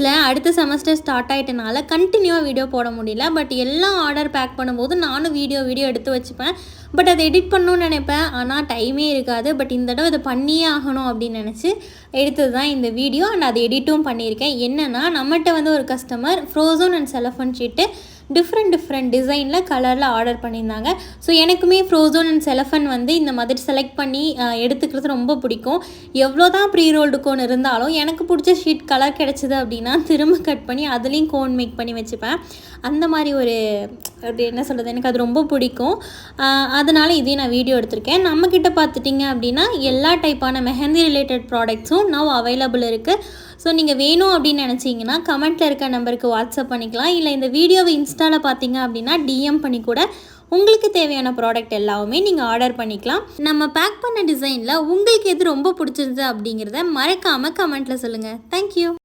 காலேஜில் அடுத்த semester start ஆகிட்டனால கண்டினியூவாக வீடியோ போட முடியல. பட் எல்லாம் ஆர்டர் பேக் பண்ணும்போது நானும் வீடியோ எடுத்து வச்சுப்பேன். பட் அதை எடிட் பண்ணணும்னு நினைப்பேன், ஆனால் டைமே இருக்காது. பட் இந்த தடவை இதை பண்ணியே ஆகணும் அப்படின்னு நினச்சி எடுத்தது தான் இந்த வீடியோ. அண்ட் அதை எடிட்டும் பண்ணியிருக்கேன். என்னென்னா, நம்மகிட்ட ஒரு customer frozen and cellophane sheet different டிசைனில் கலரில் ஆர்டர் பண்ணியிருந்தாங்க. ஸோ எனக்குமே ஃப்ரோசன் அண்ட் செலஃபன் இந்த மாதிரி செலக்ட் பண்ணி எடுத்துக்கிறது ரொம்ப பிடிக்கும். எவ்வளோ தான் ப்ரீ ரோல்டு கோன் இருந்தாலும் எனக்கு பிடிச்ச ஷீட் கலர் கிடச்சிது அப்படின்னா திரும்ப கட் பண்ணி அதுலேயும் கோன் மேக் பண்ணி வச்சுப்பேன். அந்த மாதிரி என்ன சொல்கிறது, எனக்கு அது ரொம்ப பிடிக்கும். அதனால் இதையும் நான் வீடியோ எடுத்திருக்கேன். நம்மக்கிட்ட பார்த்துட்டிங்க அப்படின்னா எல்லா டைப்பான மெஹந்தி ரிலேட்டட் ப்ராடக்ட்ஸும் நவ் அவைலபிள் இருக்குது. ஸோ நீங்கள் வேணும் அப்படின்னு நினச்சிங்கன்னா கமெண்ட்டில் இருக்க நம்பருக்கு வாட்ஸ்அப் பண்ணிக்கலாம். இல்லை இந்த வீடியோவை இன்ஸ்டாவில் பார்த்தீங்க அப்படின்னா டிஎம் பண்ணி கூட உங்களுக்கு தேவையான ப்ராடக்ட் எல்லாமே நீங்கள் ஆர்டர் பண்ணிக்கலாம். நம்ம பேக் பண்ண டிசைனில் உங்களுக்கு எது ரொம்ப பிடிச்சிருந்தது அப்படிங்கிறத மறக்காமல் கமெண்ட்டில் சொல்லுங்கள். தேங்க்யூ.